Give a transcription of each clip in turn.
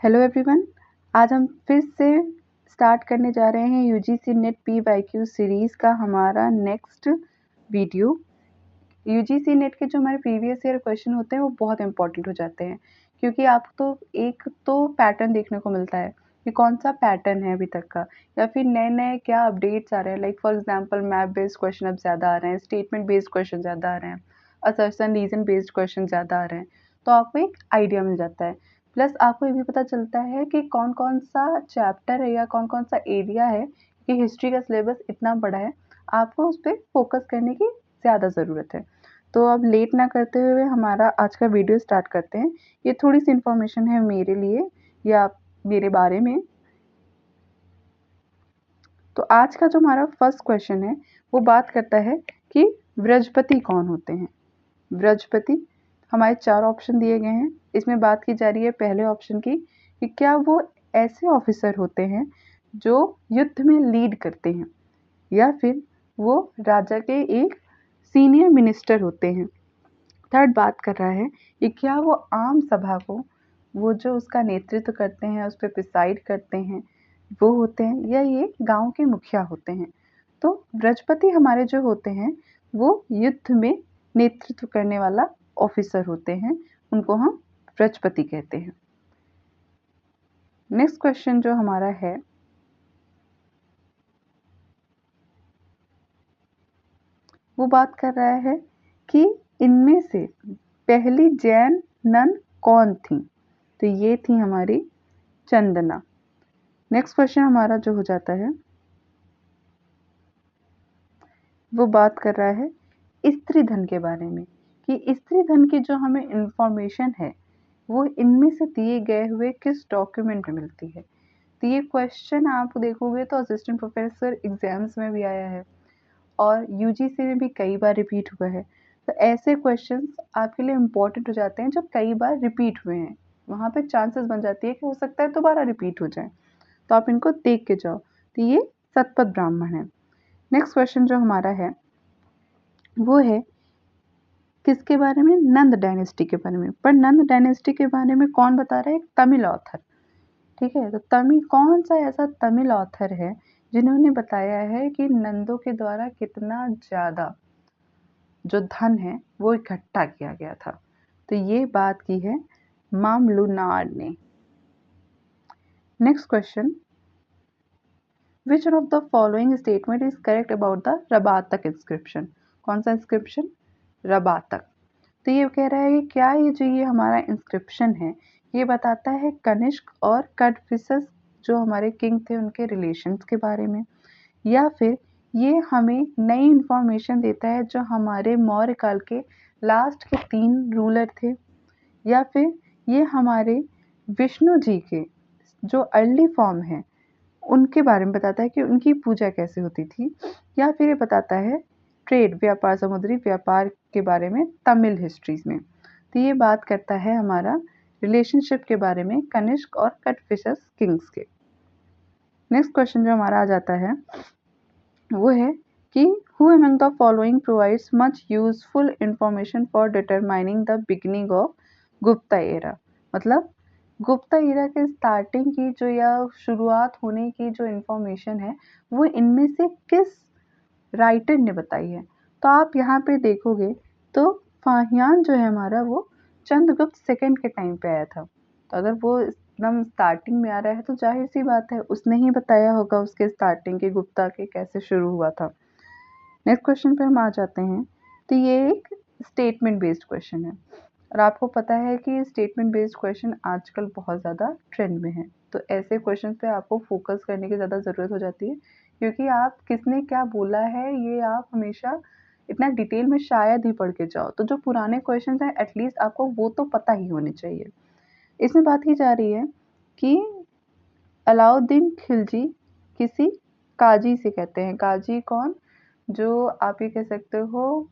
Hello everyone. आज हम फिर से स्टार्ट करने जा रहे हैं यूजीसी नेट पीवाईक्यू सीरीज़ का हमारा नेक्स्ट वीडियो। यूजीसी नेट के जो हमारे प्रीवियस ईयर क्वेश्चन होते हैं वो बहुत इंपॉर्टेंट हो जाते हैं, क्योंकि आपको एक तो पैटर्न देखने को मिलता है कि कौन सा पैटर्न है अभी तक का, या फिर नए नए क्या अपडेट्स आ रहे हैं। Like for example map based question अब ज़्यादा आ रहे हैं, स्टेटमेंट बेस्ड क्वेश्चन ज़्यादा आ रहे हैं, असर्शन रीजन बेस्ड क्वेश्चन ज़्यादा आ रहे हैं। तो आपको एक आइडिया मिल जाता है। प्लस आपको ये भी पता चलता है कि कौन कौन सा चैप्टर है या कौन कौन सा एरिया है, कि हिस्ट्री का सिलेबस इतना बड़ा है, आपको उस पर फोकस करने की ज़्यादा ज़रूरत है। तो अब लेट ना करते हुए हमारा आज का वीडियो स्टार्ट करते हैं। ये थोड़ी सी इन्फॉर्मेशन है मेरे लिए या मेरे बारे में। तो आज का जो हमारा फर्स्ट क्वेश्चन है वो बात करता है कि बृहस्पति कौन होते हैं। बृहस्पति हमारे 4 ऑप्शन दिए गए हैं। इसमें बात की जा रही है पहले ऑप्शन की कि क्या वो ऐसे ऑफिसर होते हैं जो युद्ध में लीड करते हैं, या फिर वो राजा के एक सीनियर मिनिस्टर होते हैं। थर्ड बात कर रहा है कि क्या वो आम सभा को वो जो उसका नेतृत्व करते हैं, उस पर प्रिसाइड करते हैं, वो होते हैं, या ये गांव के मुखिया होते हैं। तो बृहस्पति हमारे जो होते हैं वो युद्ध में नेतृत्व करने वाला ऑफिसर होते हैं, उनको हम बृहस्पति कहते हैं। नेक्स्ट क्वेश्चन जो हमारा है वो बात कर रहा है कि इनमें से पहली जैन नन कौन थी। तो ये थी हमारी चंदना। नेक्स्ट क्वेश्चन हमारा जो हो जाता है वो बात कर रहा है स्त्री धन के बारे में, कि स्त्री धन की जो हमें इंफॉर्मेशन है वो इनमें से दिए गए हुए किस डॉक्यूमेंट में मिलती है। तो ये क्वेश्चन आप देखोगे तो असिस्टेंट प्रोफेसर एग्जाम्स में भी आया है और यूजीसी में भी कई बार रिपीट हुआ है। तो ऐसे क्वेश्चंस आपके लिए इम्पोर्टेंट हो जाते हैं जो कई बार रिपीट हुए हैं। वहाँ पे चांसेस बन जाती है कि हो सकता है दोबारा रिपीट हो जाए, तो आप इनको देख के जाओ। तो ये सतपथ ब्राह्मण है। नेक्स्ट क्वेश्चन जो हमारा है वो है किसके बारे में, नंद डायनेस्टी के बारे में। पर नंद डायनेस्टी के बारे में कौन बता रहा है, एक तमिल ऑथर। ठीक है, तो तमिल कौन सा ऐसा तमिल ऑथर है जिन्होंने बताया है कि नंदों के द्वारा कितना ज़्यादा जो धन है वो इकट्ठा किया गया था। तो ये बात की है मामलुनाड ने। Next question, which one of the following statement is correct about the Rabatak inscription. कौन सा इंस्क्रिप्शन, रबातक। तो ये कह रहा है कि क्या ये जो ये हमारा इंस्क्रिप्शन है ये बताता है कनिष्क और कदफिसस जो हमारे किंग थे उनके रिलेशंस के बारे में, या फिर ये हमें नई इंफॉर्मेशन देता है जो हमारे मौर्य काल के लास्ट के 3 रूलर थे, या फिर ये हमारे विष्णु जी के जो अर्ली फॉर्म है उनके बारे में बताता है कि उनकी पूजा कैसे होती थी, या फिर ये बताता है ट्रेड व्यापार, समुद्री व्यापार के बारे में तमिल हिस्ट्रीज में। तो ये बात करता है हमारा रिलेशनशिप के बारे में कनिष्क और कदफिसस किंग्स के। नेक्स्ट क्वेश्चन जो हमारा आ जाता है वो है कि who among the following provides much useful information for determining the beginning of Gupta era. मतलब गुप्ता एरा के स्टार्टिंग की जो या शुरुआत होने की जो इंफॉर्मेशन है वो इनमें से किस राइटर ने बताई है। तो आप यहाँ पे देखोगे तो फाहियान जो है हमारा वो चंद्रगुप्त सेकंड के टाइम पे आया था। तो अगर वो एकदम स्टार्टिंग में आ रहा है तो जाहिर सी बात है उसने ही बताया होगा उसके स्टार्टिंग के गुप्ता के कैसे शुरू हुआ था। नेक्स्ट क्वेश्चन पे हम आ जाते हैं। तो ये एक स्टेटमेंट बेस्ड क्वेश्चन है और आपको पता है कि स्टेटमेंट बेस्ड क्वेश्चन आजकल बहुत ज़्यादा ट्रेंड में है। तो ऐसे क्वेश्चन पे आपको फोकस करने की ज़्यादा ज़रूरत हो जाती है, क्योंकि आप किसने क्या बोला है ये आप हमेशा इतना डिटेल में शायद ही पढ़ के जाओ। तो जो पुराने क्वेश्चन हैं एटलीस्ट आपको वो तो पता ही होने चाहिए। इसमें बात की जा रही है कि अलाउद्दीन खिलजी किसी काजी से कहते हैं। काजी कौन, जो आप ये कह सकते हो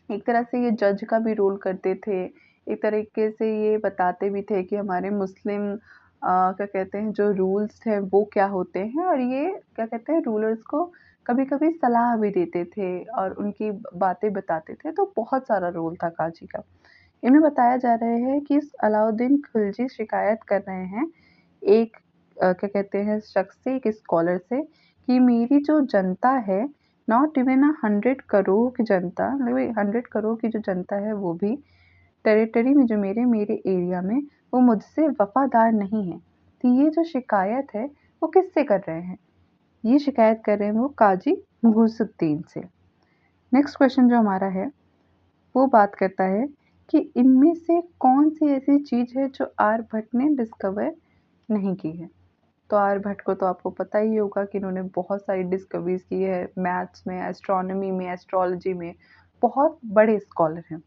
एक तरह से ये जज का भी रोल करते थे, एक तरीके से ये बताते भी थे कि हमारे मुस्लिम क्या कहते हैं जो रूल्स हैं वो क्या होते हैं, और ये क्या कहते हैं रूलर्स को कभी कभी सलाह भी देते थे और उनकी बातें बताते थे। तो बहुत सारा रोल था काजी का। इनमें बताया जा रहा है कि अलाउद्दीन खिलजी शिकायत कर रहे हैं एक क्या कहते हैं शख्स से, एक स्कॉलर से, कि मेरी जो जनता है, नॉट इवन 100 करोड़ की जनता, मतलब 100 करोड़ की जो जनता है वो भी टेरिटरी में, जो मेरे मेरे एरिया में, वो मुझसे वफादार नहीं है। तो ये जो शिकायत है वो किससे कर रहे हैं? ये शिकायत कर रहे हैं वो काजी मुगीसुद्दीन से। नेक्स्ट क्वेश्चन जो हमारा है वो बात करता है कि इनमें से कौन सी ऐसी चीज़ है जो आर्यभट्ट ने डिस्कवर नहीं की है। तो आर्यभट्ट को तो आपको पता ही होगा कि इन्होंने बहुत सारी डिस्कवरीज की है, मैथ्स में, एस्ट्रोनॉमी में, एस्ट्रोलॉजी में, बहुत बड़े स्कॉलर हैं।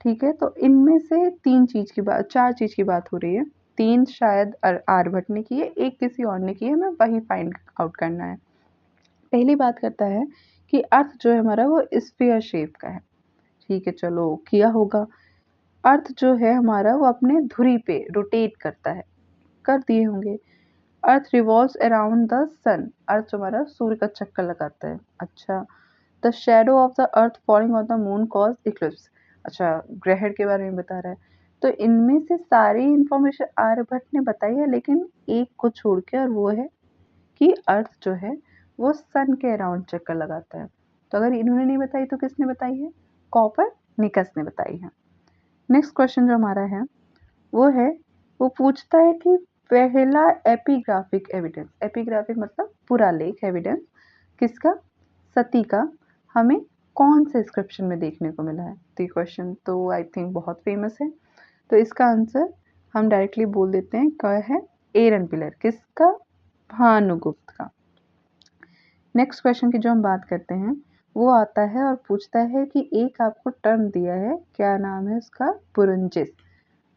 ठीक है, तो इनमें से 3 चीज़ की बात, 4 चीज़ की बात हो रही है। 3 शायद आर्यभट्ट ने की है, 1 किसी और ने की है, हमें वही फाइंड आउट करना है। पहली बात करता है कि अर्थ जो है हमारा वो स्फीयर शेप का है। ठीक है, चलो किया होगा। अर्थ जो है हमारा वो अपने धुरी पे रोटेट करता है, कर दिए होंगे। अर्थ रिवॉल्व्स अराउंड द सन, अर्थ जो हमारा सूर्य का चक्कर लगाता है। अच्छा, the shadow of the earth falling on the moon cause Eclipse, अच्छा ग्रहण के बारे में बता रहा है। तो इनमें से सारी इंफॉर्मेशन आर्यभट्ट ने बताई है, लेकिन एक को छोड़ के, और वो है कि अर्थ जो है वो सन के अराउंड चक्कर लगाता है। तो अगर इन्होंने नहीं बताई तो किसने बताई है? कॉपरनिकस ने बताई है। नेक्स्ट क्वेश्चन जो हमारा है वो है, वो पूछता है कि पहला एपिग्राफिक एविडेंस, एपिग्राफिक मतलब पुरालेख एविडेंस, किसका? सती का, हमें कौन से इंस्क्रिप्शन में देखने को मिला है? तो ये क्वेश्चन तो आई थिंक बहुत फेमस है, तो इसका आंसर हम डायरेक्टली बोल देते हैं, क्या है? एरन पिलर, किसका? भानुगुप्त का। नेक्स्ट क्वेश्चन की जो हम बात करते हैं वो आता है और पूछता है कि एक आपको टर्म दिया है, क्या नाम है उसका? बुरंजिस,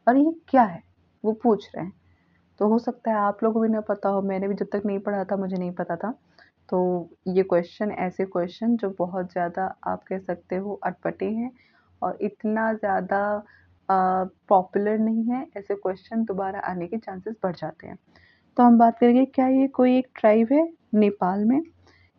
और ये क्या है वो पूछ रहे हैं। तो हो सकता है आप लोगों को भी ना पता हो, मैंने भी जब तक नहीं पढ़ा था मुझे नहीं पता था। तो ये क्वेश्चन, ऐसे क्वेश्चन जो बहुत ज़्यादा आप कह सकते हो अटपटे हैं और इतना ज़्यादा पॉपुलर नहीं है, ऐसे क्वेश्चन दोबारा आने के चांसेस बढ़ जाते हैं। तो हम बात करेंगे, क्या ये कोई एक ट्राइब है नेपाल में,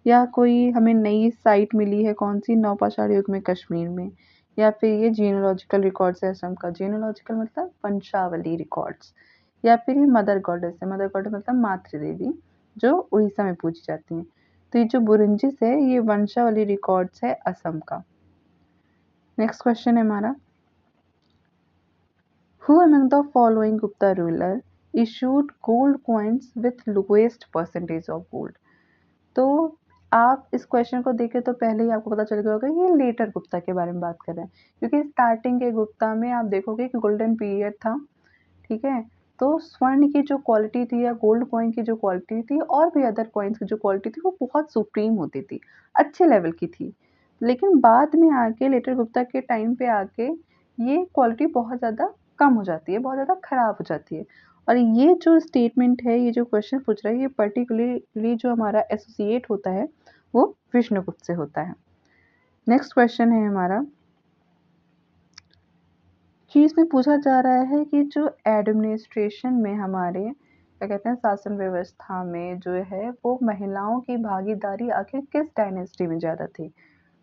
या कोई हमें नई साइट मिली है, कौन सी? नौपाषाण युग में कश्मीर में, या फिर ये जीनोलॉजिकल रिकॉर्ड्स है असम का। जीनोलॉजिकल मतलब वंशावली रिकॉर्ड्स, या फिर ये मदर गॉडेस है, मदर गॉडेस मतलब मातृ देवी, जो उड़ीसा में पूजी जाती हैं। तो ये जो बुरंजिस है ये वंशावली रिकॉर्ड्स है असम का। नेक्स्ट क्वेश्चन है हमारा, who among the following Gupta ruler issued gold coins with lowest percentage of gold. तो आप इस क्वेश्चन को देखें तो पहले ही आपको पता चल गया होगा ये लेटर गुप्ता के बारे में बात कर रहे हैं, क्योंकि स्टार्टिंग के गुप्ता में आप देखोगे कि गोल्डन पीरियड था। ठीक है, तो स्वर्ण की जो क्वालिटी थी या गोल्ड कॉइन की जो क्वालिटी थी और भी अदर कॉइन्स की जो क्वालिटी थी वो बहुत सुप्रीम होती थी, अच्छे लेवल की थी। लेकिन बाद में आके लेटर गुप्ता के टाइम पे आके ये क्वालिटी बहुत ज़्यादा कम हो जाती है, बहुत ज़्यादा खराब हो जाती है। और ये जो स्टेटमेंट है, ये जो क्वेश्चन पूछ रहा है, ये पर्टिकुलरली जो हमारा एसोसिएट होता है वो विष्णुगुप्त से होता है। नेक्स्ट क्वेश्चन है हमारा कि इसमें पूछा जा रहा है कि जो एडमिनिस्ट्रेशन में हमारे क्या कहते हैं, शासन व्यवस्था में जो है वो महिलाओं की भागीदारी आखिर किस डायनेस्टी में ज़्यादा थी।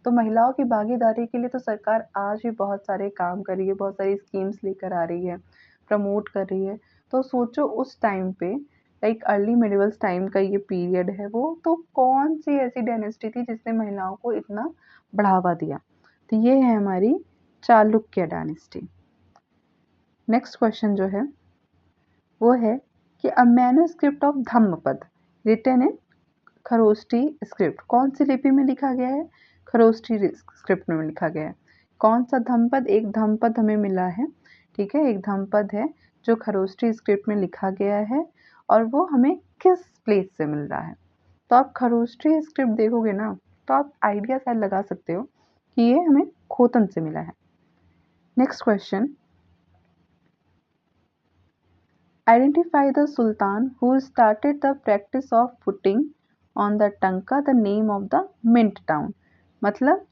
तो महिलाओं की भागीदारी के लिए तो सरकार आज भी बहुत सारे काम कर रही है, बहुत सारी स्कीम्स लेकर आ रही है, प्रमोट कर रही है। तो सोचो उस टाइम पे, लाइक अर्ली मिडिवल्स टाइम का ये पीरियड है वो, तो कौन सी ऐसी डायनेस्टी थी जिसने महिलाओं को इतना बढ़ावा दिया? तो ये है हमारी चालुक्य डायनेस्टी। नेक्स्ट क्वेश्चन जो है वो है कि a manuscript of Dhammapada written in Kharosthi script, कौन सी लिपि में लिखा गया है? खरोष्ठी स्क्रिप्ट में लिखा गया है। कौन सा धम्मपद? एक धम्मपद हमें मिला है। ठीक है, एक धम्मपद है जो खरोष्ठी स्क्रिप्ट में लिखा गया है, और वो हमें किस प्लेस से मिल रहा है? तो आप खरोष्ठी स्क्रिप्ट देखोगे ना, तो आप आइडिया शायद लगा सकते हो कि ये हमें खोतन से मिला है। Next question, identify the sultan who started the practice of putting on the टंका the name of the mint town। मतलब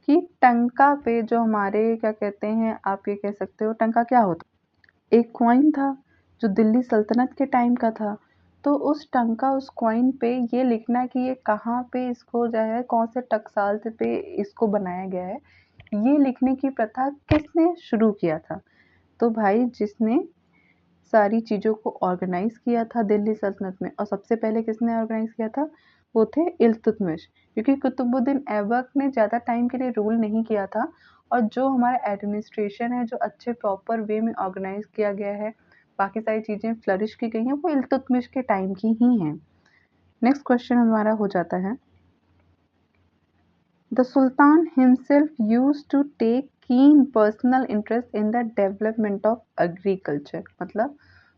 कि टंका पे जो हमारे क्या कहते हैं, आप ये कह सकते हो टंका क्या होता? एक कॉइन था जो दिल्ली सल्तनत के टाइम का था। तो उस टंका, उस कॉइन पे ये लिखना कि ये कहाँ पे इसको जो है, कौन से टकसाल से पे इसको बनाया गया है, ये लिखने की प्रथा किसने शुरू किया था? तो भाई जिसने सारी चीज़ों को ऑर्गेनाइज़ किया था दिल्ली सल्तनत में, और सबसे पहले किसने ऑर्गेनाइज़ किया था? वो थे इल्तुतमिश, क्योंकि कुतुबुद्दीन ऐबक ने ज़्यादा टाइम के लिए रूल नहीं किया था, और जो हमारा एडमिनिस्ट्रेशन है, जो अच्छे प्रॉपर वे में ऑर्गेनाइज़ किया गया है, बाकी सारी चीज़ें फ्लरिश की गई हैं, वो इल्तुतमिश के टाइम की ही हैं। नेक्स्ट क्वेश्चन हमारा हो जाता है, the sultan himself used to take keen personal interest in the development of agriculture. मतलब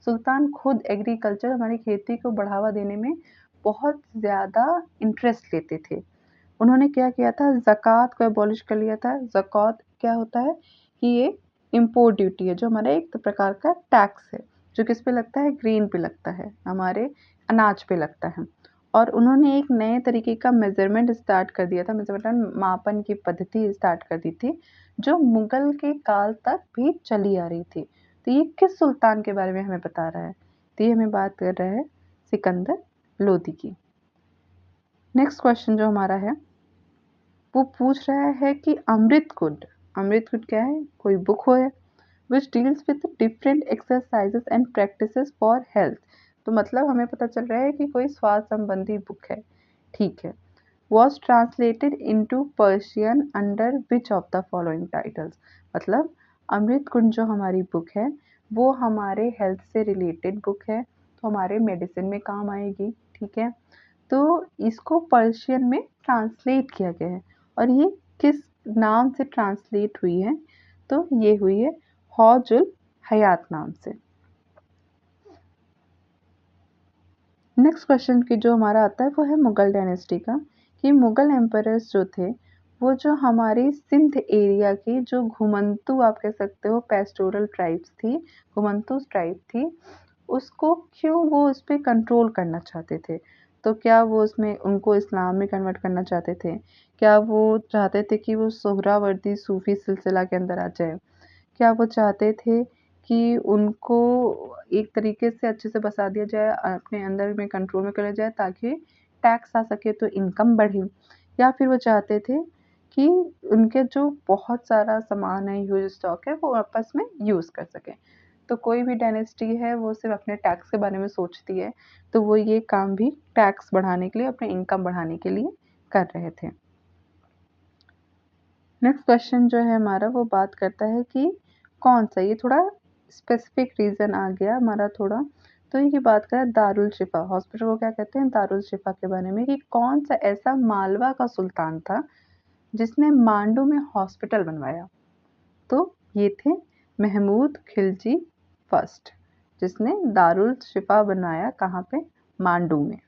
सुल्तान खुद एग्रीकल्चर, हमारी खेती को बढ़ावा देने में बहुत ज़्यादा इंटरेस्ट लेते थे। उन्होंने क्या किया था? ज़कात को एबॉलिश कर लिया था। ज़कात क्या होता है कि ये इम्पोर्ट ड्यूटी है, जो हमारा एक प्रकार का टैक्स है, जो किस पे लगता है? ग्रेन पे लगता है, हमारे अनाज पे लगता है। और उन्होंने एक नए तरीके का मेज़रमेंट स्टार्ट कर दिया था, मेज़रमेंट मापन की पद्धति स्टार्ट कर दी थी, जो मुगल के काल तक भी चली आ रही थी। तो ये किस सुल्तान के बारे में हमें बता रहा है? तो ये हमें बात कर रहा है सिकंदर लोदी की। नेक्स्ट क्वेश्चन जो हमारा है, वो पूछ रहा है कि अमृत कुंड क्या है? कोई बुक हो है which deals with different exercises and practices for health। तो मतलब हमें पता चल रहा है कि कोई स्वास्थ्य संबंधी बुक है, ठीक है। was translated into Persian under which of the following titles। मतलब अमृत कुंड जो हमारी बुक है, वो हमारे हेल्थ से रिलेटेड बुक है, तो हमारे मेडिसिन में काम आएगी, ठीक है। तो इसको पर्शियन में ट्रांसलेट किया गया है, और ये किस नाम से ट्रांसलेट हुई है? तो ये हुई है हौजुल हयात नाम से। नेक्स्ट क्वेश्चन की जो हमारा आता है, वो है मुगल डायनेस्टी का, कि मुगल एम्परर्स जो थे, वो जो हमारी सिंध एरिया की जो घुमंतू, आप कह सकते हो पेस्टोरल ट्राइब्स थी, घुमंतू ट्राइब थी, उसको क्यों वो उस पर कंट्रोल करना चाहते थे? तो क्या वो उसमें उनको इस्लाम में कन्वर्ट करना चाहते थे? क्या वो चाहते थे कि वो सोहरावर्दी सूफी सिलसिला के अंदर आ जाए? क्या वो चाहते थे कि उनको एक तरीके से अच्छे से बसा दिया जाए, अपने अंदर में कंट्रोल में कर लिया जाए, ताकि टैक्स आ सके तो इनकम बढ़े? या फिर वो चाहते थे कि उनके जो बहुत सारा सामान है, ह्यूज स्टॉक है, वो आपस में यूज़ कर सकें? तो कोई भी डायनेस्टी है, वो सिर्फ अपने टैक्स के बारे में सोचती है, तो वो ये काम भी टैक्स बढ़ाने के लिए, अपने इनकम बढ़ाने के लिए कर रहे थे। नेक्स्ट क्वेश्चन जो है हमारा, वो बात करता है कि कौन सा, ये थोड़ा स्पेसिफिक रीज़न आ गया हमारा थोड़ा, तो ये बात कर रहा है दारुल शिफा हॉस्पिटल को क्या कहते हैं? दारुल शिफा के बारे में, कि कौन सा ऐसा मालवा का सुल्तान था जिसने मांडू में हॉस्पिटल बनवाया? तो ये थे महमूद खिलजी फर्स्ट, जिसने दारुल शिफा बनवाया, कहाँ पे? मांडू में।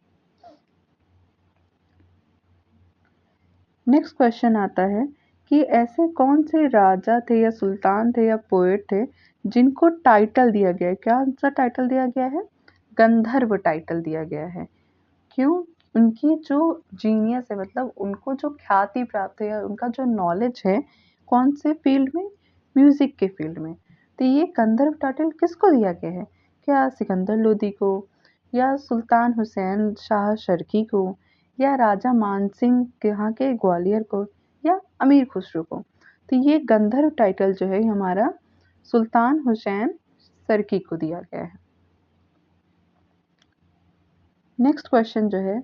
नेक्स्ट क्वेश्चन आता है कि ऐसे कौन से राजा थे या सुल्तान थे या पोएट थे जिनको टाइटल दिया गया है? कौन सा टाइटल दिया गया है? गंधर्व टाइटल दिया गया है। क्यों? उनकी जो जीनियस है, मतलब उनको जो ख्याति प्राप्त है, या उनका जो नॉलेज है, कौन से फील्ड में? म्यूजिक के फील्ड में। तो ये गंधर्व टाइटल किसको दिया गया है? क्या सिकंदर लोदी को, या सुल्तान हुसैन शाह शर्की को, या राजा मानसिंह के यहाँ के ग्वालियर को, या अमीर खुसरो को? तो ये गंधर्व टाइटल जो है हमारा सुल्तान हुसैन सर्की को दिया गया है। नेक्स्ट क्वेश्चन जो है,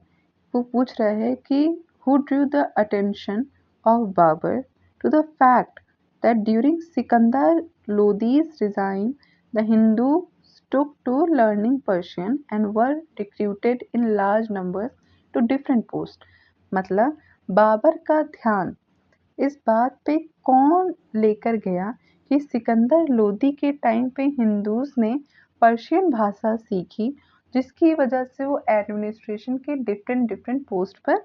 वो पूछ रहा है कि who drew the attention of Babur to the fact that during Sikandar Lodi's reign the Hindu took to learning Persian and were recruited in large numbers to different posts। मतलब बाबर का ध्यान इस बात पे कौन लेकर गया कि सिकंदर लोदी के टाइम पे हिंदूज ने पर्शियन भाषा सीखी, जिसकी वजह से वो एडमिनिस्ट्रेशन के डिफरेंट डिफरेंट पोस्ट पर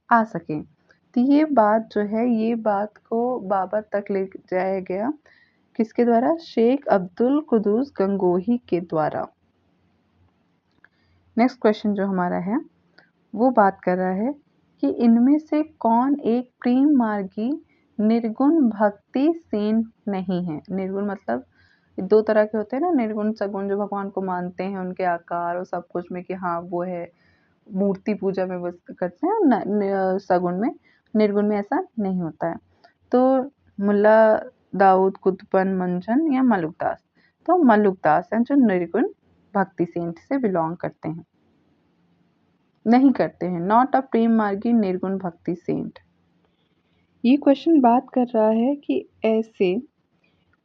आ सके? तो ये बात जो है, ये बात को बाबर तक ले जाया गया, किसके द्वारा? शेख अब्दुल कुदूस गंगोही के द्वारा। नेक्स्ट क्वेश्चन जो हमारा है, वो बात कर रहा है कि इनमें से कौन एक प्रेम मार्गी निर्गुण भक्ति सेन नहीं है? निर्गुण मतलब दो तरह के होते हैं ना, निर्गुण सगुण, जो भगवान को मानते हैं उनके आकार और सब कुछ में कि हाँ वो है, मूर्ति पूजा में वो करते हैं, सगुण में। निर्गुण में ऐसा नहीं होता है। तो मुल्ला दाऊद कुतुबन मंजन या मलुकदास? तो मलुकदास हैं जो निर्गुण भक्ति सेंट से बिलोंग करते हैं, नहीं करते हैं। नॉट अ प्रेम मार्गी निर्गुण भक्ति सेंट। ये क्वेश्चन बात कर रहा है कि ऐसे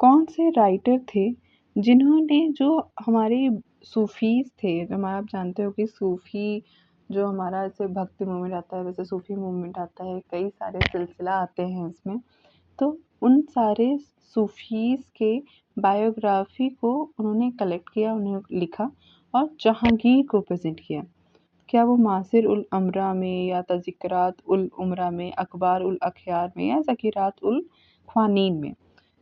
कौन से राइटर थे जिन्होंने, जो हमारे सूफीज थे, हमारा आप जानते हो कि सूफी जो हमारा ऐसे भक्ति मूवमेंट आता है, वैसे सूफी मूवमेंट आता है, कई सारे सिलसिला आते हैं इसमें। तो उन सारे सूफीज के बायोग्राफी को उन्होंने कलेक्ट किया, उन्हें लिखा और जहांगीर को प्रेजेंट किया। क्या वो मासिर उल अमरा में या तज़किरात उल उमरा में, अखबार उल अख्यार में या ज़कीरात उल ख्वानीन में?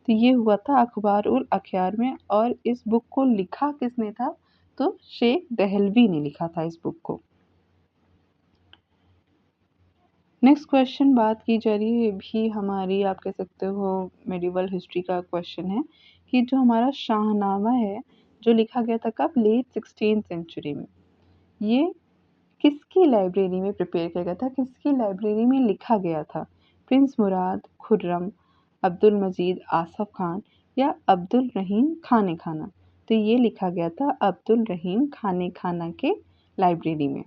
तो ये हुआ था अखबार उल अख्यार में। और इस बुक को लिखा किसने था? तो शेख दहलवी ने लिखा था इस बुक को। नेक्स्ट क्वेश्चन बात की जा रही है, ये भी हमारी आप कह सकते हो मेडिवल हिस्ट्री का क्वेश्चन है कि जो हमारा शाहनामा है जो लिखा गया था कब? लेट 16th सेंचुरी में। ये किसकी लाइब्रेरी में प्रिपेयर किया गया था, किसकी लाइब्रेरी में लिखा गया था? प्रिंस मुराद, खुर्रम, अब्दुल मजीद आसफ खान या अब्दुल रहीम खाने खाना? तो ये लिखा गया था अब्दुल रहीम खाने खाना के लाइब्रेरी में।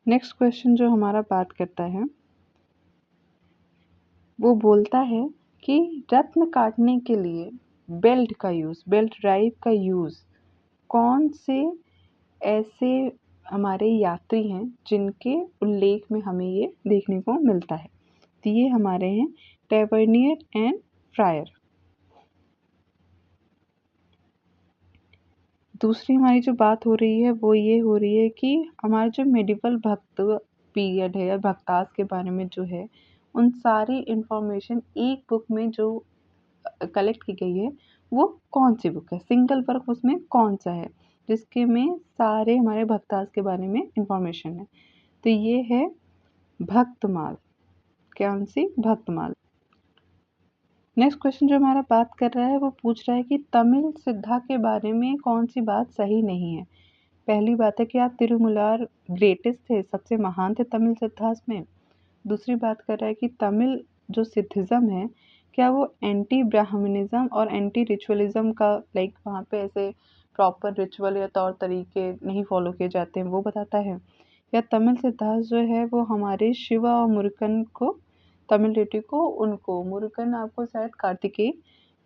नेक्स्ट क्वेश्चन जो हमारा बात करता है वो बोलता है कि रत्न काटने के लिए बेल्ट का यूज़, बेल्ट ड्राइव का यूज़ कौन से ऐसे हमारे यात्री हैं जिनके उल्लेख में हमें ये देखने को मिलता है? तो ये हमारे हैं टैवर्नियर एंड फ्रायर। दूसरी हमारी जो बात हो रही है वो ये हो रही है कि हमारा जो मेडिवल भक्त पीरियड है या भक्तास के बारे में जो है, उन सारी इंफॉर्मेशन एक बुक में जो कलेक्ट की गई है वो कौन सी बुक है? सिंगल वर्क उसमें कौन सा है जिसके में सारे हमारे भक्तास के बारे में इंफॉर्मेशन है? तो ये है भक्तमाल। कौन सी? भक्तमाल। नेक्स्ट क्वेश्चन जो हमारा बात कर रहा है वो पूछ रहा है कि तमिल सिद्धा के बारे में कौन सी बात सही नहीं है? पहली बात है कि आप तिरुमुलार ग्रेटेस्ट थे, सबसे महान थे तमिल सिद्धास में। दूसरी बात कर रहा है कि तमिल जो सिद्धिज़्म है, क्या वो एंटी ब्राह्मणिज़्म और एंटी रिचुअलिज़्म का लाइक वहाँ पे ऐसे प्रॉपर रिचुअल या तौर तरीके नहीं फॉलो किए जाते हैं वो बताता है? या तमिल सिद्धांत जो है वो हमारे शिवा और मुरुगन को, तमिल डिटी को, उनको मुरुगन आपको शायद कार्तिकेय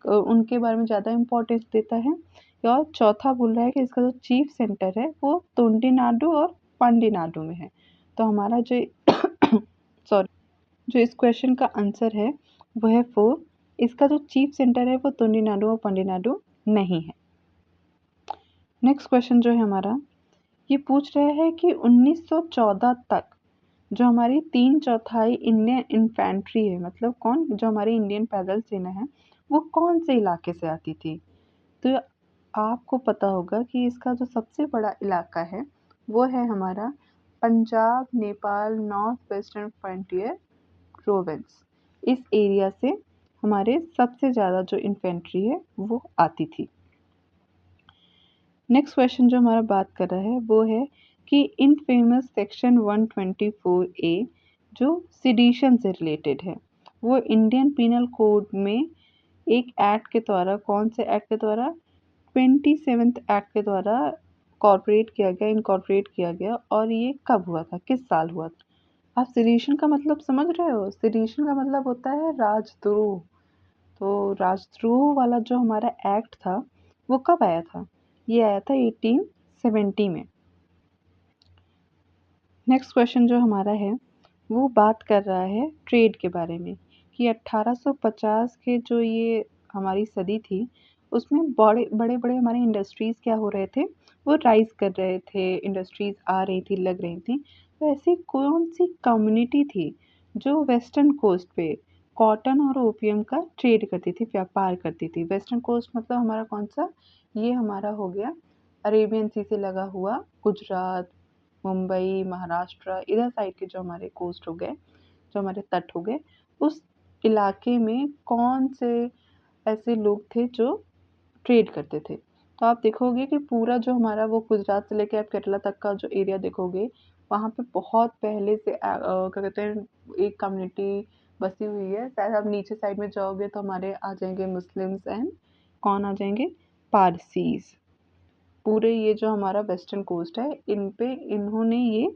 उनके बारे में ज़्यादा इम्पोर्टेंस देता है। और चौथा बोल रहा है कि इसका जो चीफ सेंटर है वो तोंडिनाडु और पांडीनाडु में है। तो हमारा जो सॉरी, जो इस क्वेश्चन का आंसर है वो है 4। इसका जो चीफ सेंटर है वो तोंडिनाडु और पांडीनाडु नहीं है। नेक्स्ट क्वेश्चन जो है हमारा ये पूछ रहा है कि 1914 तक जो हमारी 3/4 इंडियन इन्फेंट्री है, मतलब कौन, जो हमारी इंडियन पैदल सेना है वो कौन से इलाके से आती थी? तो आपको पता होगा कि इसका जो सबसे बड़ा इलाका है वो है हमारा Punjab, Nepal, north western frontier province. इस एरिया से हमारे सबसे ज़्यादा जो इन्फेंट्री है वो आती थी। नेक्स्ट क्वेश्चन जो हमारा बात कर रहा है वो है कि इनफेमस सेक्शन 124A जो सिडिशन से रिलेटेड है वो इंडियन पीनल कोड में एक एक्ट के द्वारा, कौन से एक्ट के द्वारा? 27th एक्ट के द्वारा इनकॉर्पोरेट किया गया। और ये कब हुआ था, किस साल हुआ था? आप सिडिशन का मतलब समझ रहे हो? सिडिशन का मतलब होता है राजद्रोह। तो राजद्रोह वाला जो हमारा एक्ट था वो कब आया था? ये आया था 1870 में। नेक्स्ट क्वेश्चन जो हमारा है वो बात कर रहा है ट्रेड के बारे में कि 1850 के जो ये हमारी सदी थी उसमें बड़े बड़े बड़े हमारे इंडस्ट्रीज़ क्या हो रहे थे, वो राइज कर रहे थे, इंडस्ट्रीज़ आ रही थी, लग रही थी। तो ऐसी कौन सी कम्युनिटी थी जो वेस्टर्न कोस्ट पे कॉटन और ओपियम का ट्रेड करती थी, व्यापार करती थी? वेस्टर्न कोस्ट मतलब हमारा कौन सा? ये हमारा हो गया अरेबियन सी से लगा हुआ गुजरात, मुंबई, महाराष्ट्र, इधर साइड के जो हमारे कोस्ट हो गए, जो हमारे तट हो गए, उस इलाके में कौन से ऐसे लोग थे जो ट्रेड करते थे? तो आप देखोगे कि पूरा जो हमारा वो गुजरात से लेके आप केरला तक का जो एरिया देखोगे, वहाँ पे बहुत पहले से क्या कहते हैं, एक कम्युनिटी बसी हुई है। शायद आप नीचे साइड में जाओगे तो हमारे आ जाएंगे मुस्लिम्स एंड कौन आ जाएंगे, पारसीज। पूरे ये जो हमारा वेस्टर्न कोस्ट है इन पे इन्होंने ये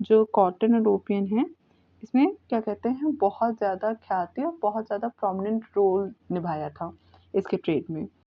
जो कॉटन और ओपियम है इसमें क्या कहते हैं बहुत ज़्यादा ख्याति और बहुत ज़्यादा प्रोमिनेंट रोल निभाया था इसके ट्रेड में।